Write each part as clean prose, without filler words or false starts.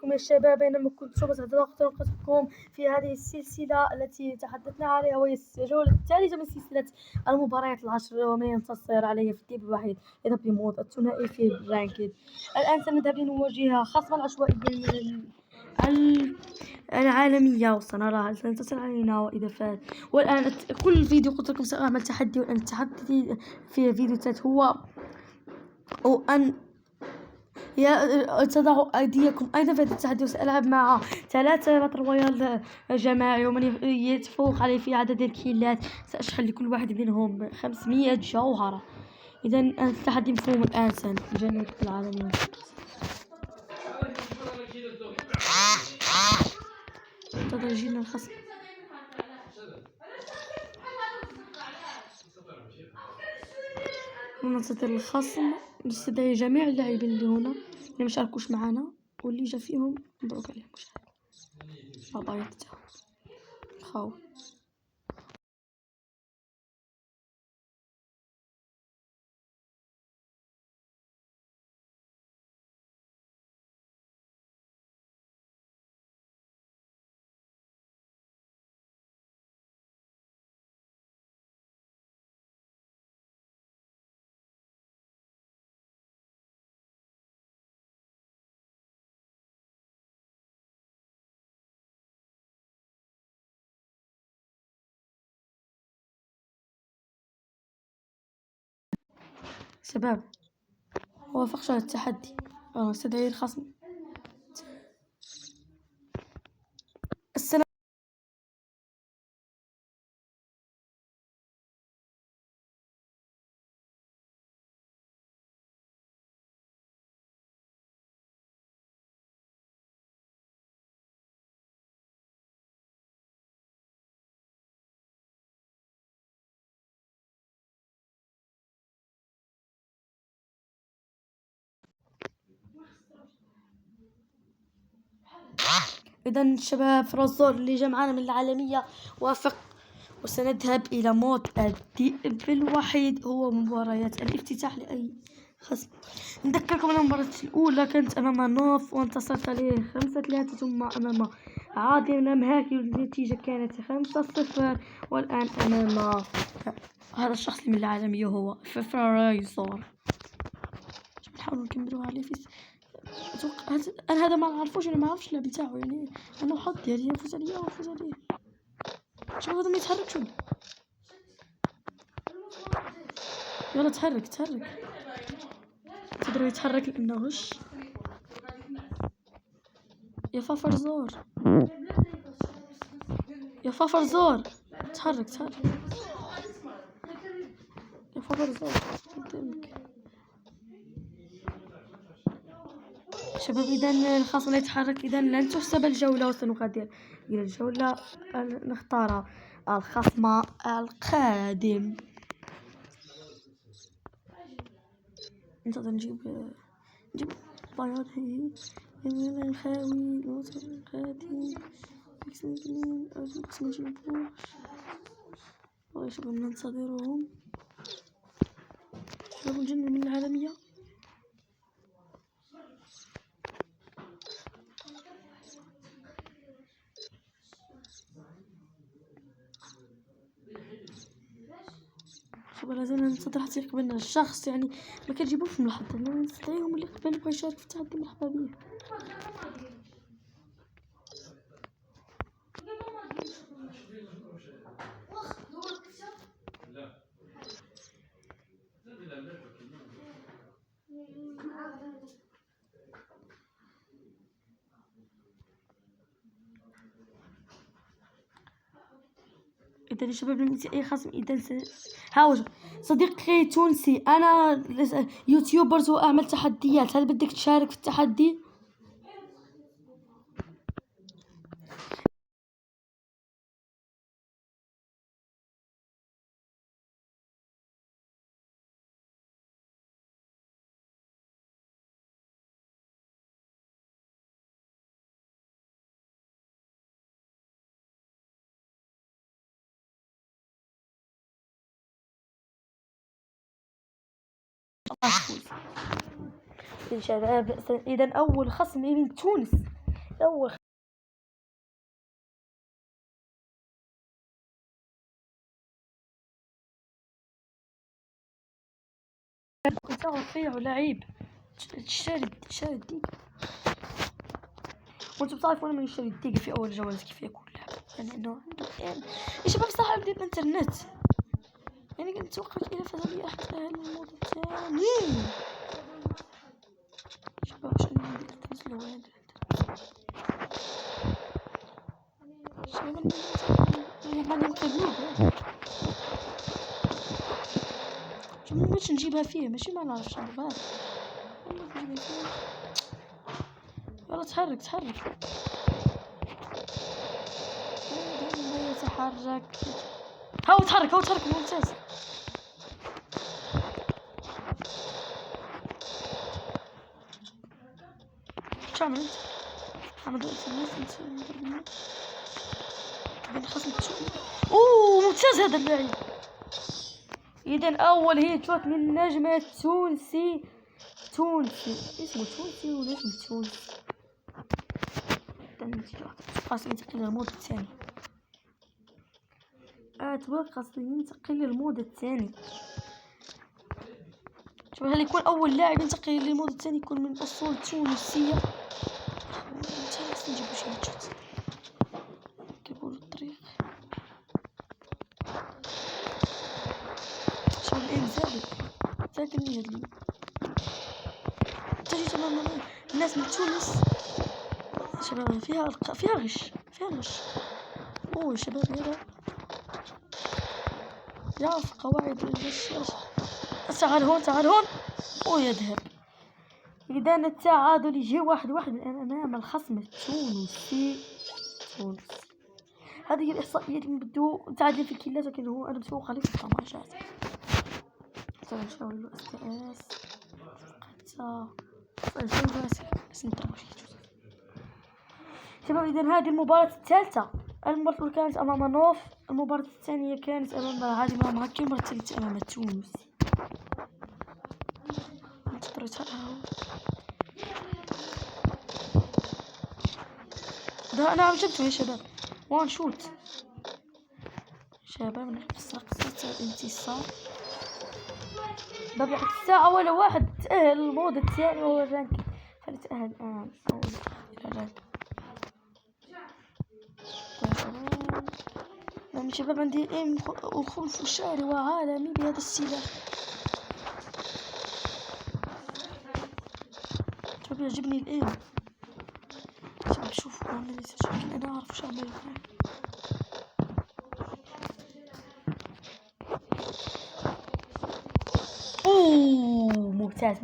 بكم يا الشباب، بينما كنت سوف أتلقاكم في هذه السلسلة التي تحدثنا عليها، وهي الجولة الثالثة من سلسلة المباريات العشر، ومن ينتصر عليه في التيب الوحيد يذهب لموت الثنائي في الرانكيد. الآن سنذهب لنواجه خصما عشوائيا من العالمية، وسنرى هل سينتصر علينا وإذا فات. والآن كل فيديو قلت لكم سأعمل تحدي، والآن التحدي في فيديو الثالث هو أن تضعوا أيديكم أيضا في هذا التحدي، وسألعب مع 3 باتل رويال جماعي، ومن يتفوق علي في عدد الكيلات سأشحن لكل واحد منهم 500 جوهرة. إذا التحدي مفهوم الآن، سنجنب العالمين. تدرجين الخصم وننتظر الخصم. نستدعي جميع اللاعبين اللي هنا اللي مشاركوش معنا، واللي جا فيهم نبروك عليهم بابا يتاو خاو. شباب، وافقت على التحدي. استدعي الخصم. السلام. إذا الشباب، فرزور اللي جا معانا من العالمية وافق، وسنذهب إلى موت الذئب الوحيد. هو مباريات الافتتاح لأي خصم. نذكركم أن المباراة الأولى كانت أمام نوف وانتصرت عليه 5-3، ثم أمام عاضي نمهاكي والنتيجة كانت 5-0. والآن أمام هذا الشخص من العالمية هو فرايزور. نحاول نكملوا عليه في اتوقع انا هذا ما نعرفوش، انا ما نعرفش اللعب بتاعه، يعني انا حظ ديالي نفوز عليه ونفوز عليه. شوف هذا ما يتحركش. يلا تحرك تقدر يتحرك لانه غش. يا فافر زور تحرك يا فافر زور قدامك. شباب، اذا الخصم لا يتحرك، اذا لن تحسب الجولة، وسنغادر الى الجولة نختار الخصم القادم. ننتظر نجيب بياض هي من خاوي نوصل خاتي اكسنجلين اكسنجلين ويشبه ننتظرهم. شباب الجنة من العالمية. شباب لازم ننتظر حتى يقبلنا الشخص، يعني ما كنجيبوش من الحظ، نستدعيهم اللي قبل يبغى يشارك في التحدي مرحبا بيه. إذا يا شباب لم يأتي أي خصم، إذا هاوش صديقي تونسي، أنا يوتيوبرز وأعمل تحديات، هل بدك تشارك في التحدي؟ يا شباب، إذا أول خصم من تونس أول كنت رفيع ولعيب تشتري الدقيقة، وانتم بتعرفوا انا من يشتري الدقيقة في أول جولة كيف يكون لعب، يعني إنه عنده يعني يا شباب صاحب دي الإنترنت، يعني كنت أتوقع إذا فاز بي أحد أهل المود الثاني. شباب واش أنا ندير تنزل ولا ندير شباب أنا ماني مقبلوب شباب باش نجيبها فيه ماشي ما نعرفش نجيبها فيه. يلا تحرك يتحرك هاو تحرك ممتاز. شو عملت؟ عملت الناس خاصني اوه ممتاز هذا اللاعب. اذا اول هي شوت من النجم التونسي اسمه تونسي ولا اسمه تونسي خاص ينتقل للمود الثاني. اتوقع ينتقل للمود الثاني. شوف هل يكون اول لاعب ينتقل للمود الثاني يكون من اصول تونسيه. نجيبو شي ماتشات كيقولوا الطريق شوف الان زادني هاد تجي تماما الناس من تونس شباب فيها غش اوه شباب هذا يعرف قواعد الغش. تعال هون ويذهب. إذا التعادل يجي 1-1 أمام الخصم التونسي. هذه الإحصائيات يبدو تعادل في الكلات، لكن هو أنا مسوق عليه في الطماشات. سنشاور له شباب إذا هذه المباراة الثالثة. المباراة الأولى كانت أمام نوف، المباراة الثانية كانت أمام هذه مهكي، المباراة الثالثة أمام تونس. ده أنا عجبته يا شباب. وان شوت شباب نقص الانتصار. ببلغ الساعة ولا واحد تأهل المود الثاني وهو الرانك، فلتأهل الآن إلى الرانك. يعني شباب عندي ايم وخلف شعري وعالمي بهذا السلاح. شباب يعجبني الايم. شباب شوفوا عملي يمكن انا اعرف وش اعمل. اوه ممتاز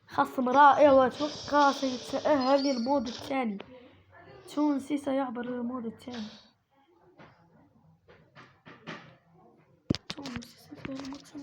خصم رائع، واتوقع سيتأهل للمود الثاني. تونسي سيعبر للمود الثاني.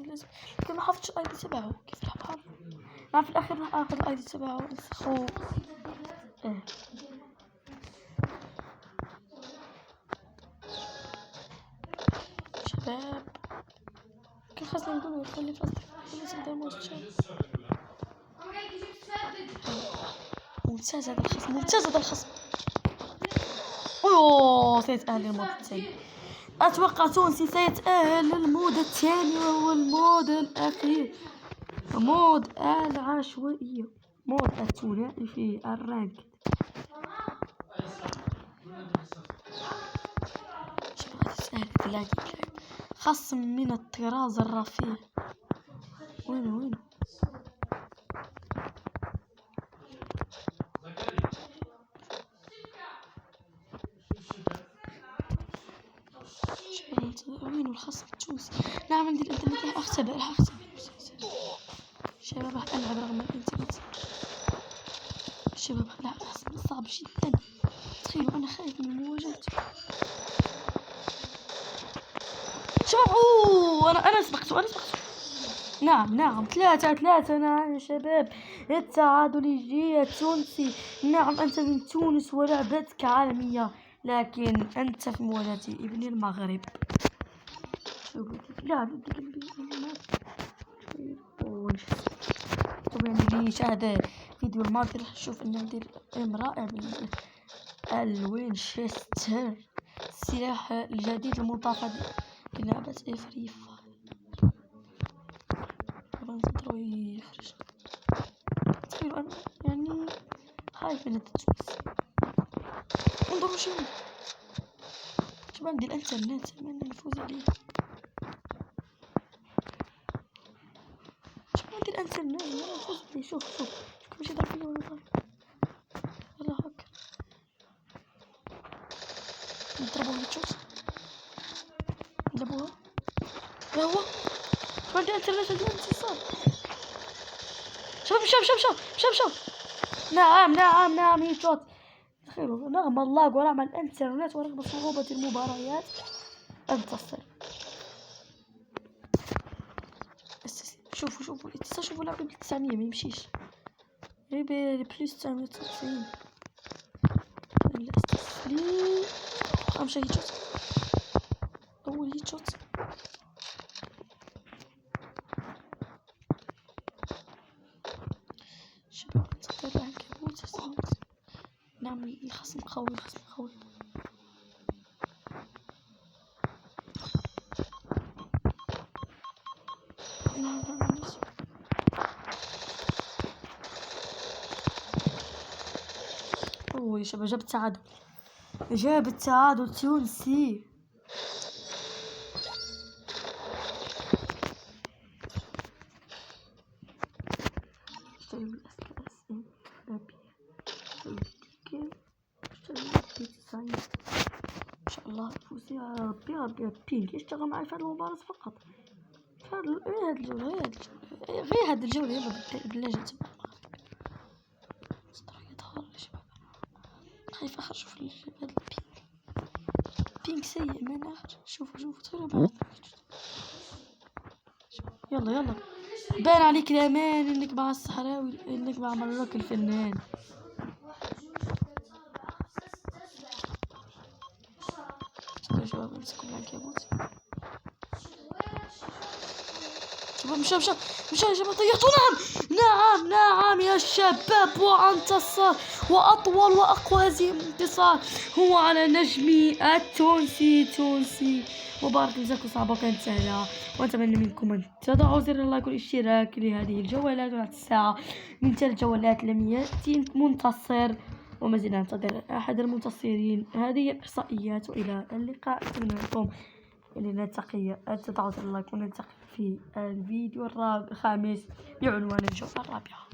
لازم لكن ما حفظتش الاي دي تبعه. كيف راح احفظ؟ انا في الاخير راح اخذ الاي دي تبعه ونسخه. شباب كيف خاصني نقول خلي في لازم ندير ماتش. ممتاز هذا الخصم. اوه سيتأهل للمود الثاني. اتوقع تونسي سيتأهل للمود الثاني وهو المود الاخير، مود العشوائية، مود الثنائي في الرانك. خصم من الطراز الرفيع. وينه وينه الخصم التونسي. نعم عندي الانترنت راح اختبر شباب راح العب رغم الانترنت. شباب لا صعب جدا. تخيلوا انا خايف من مواجهته. شباب اوه انا سبقته. نعم 3 نعم يا شباب التعادل يجي التونسي. نعم انت من تونس ولعبتك عالمية، لكن انت في مواجهة ابن المغرب. لا تكتبوا يعني اللي شاهد الفيديو الماضي راح يشوف اني ندير ام رائع بالوينشستر، السلاح الجديد المضاف للعبة فري فاير. طبعا نقدروا يخرج. تخيلوا انا يعني خايف من التجويز. انظروا شنو عندي الانترنت اتمنى نفوز عليه. عندي الانترنت اتمنى نفوز عليه. شوف كيفاش يضرب فيا ولا ضرب. يلا هكا نضربوه هيتشوت نضربوها. ها هو عندي الانترنت عندي اتصال. شوف نعم هيتشوت. تخيلوا رغم اللاغ ورغم الانترنت ورغم صعوبة المباريات انتصر. شوفوا الاتصال. شوفوا لعبة ب900 ما يمشيش. غير بلس 999. الاستسلام امشي هيتشوت. اول هيتشوت. شباب نتقدر عنكبوت. نعمل الخصم قوي. اوه يا شباب جاب التعادل تونسي. ان شاء الله نفوز يا ربي. بينك يشتغل معي في هذه المباراة فقط. غير هاد الجولة يلا بالله خايف اخرج في هذا البينك سيء. ما نخرج. شوفوا تخيلوا يلا بان عليك الامان انك مع الصحراوي انك مع مروك الفنان. شباب امسكوا العنكبوت. شباب مشى يا جماعة طيحتوا. نعم يا شباب وانتصر. وأطول وأقوى هزيمة انتصار هو على نجمي التونسي. مباراة جزاكم صعبة كانت سهلة. وأتمنى منكم أن تضعوا زر اللايك والاشتراك لهذه الجولات. بعد الساعة من 3 جولات لم يأتي منتصر وما زلنا ننتظر أحد المنتصرين. هذه الإحصائيات وإلى اللقاء. أتمنى لكم نلتقي. تضعوا زر اللايك ونلتقي في الفيديو الخامس بعنوان الجولة الرابعة.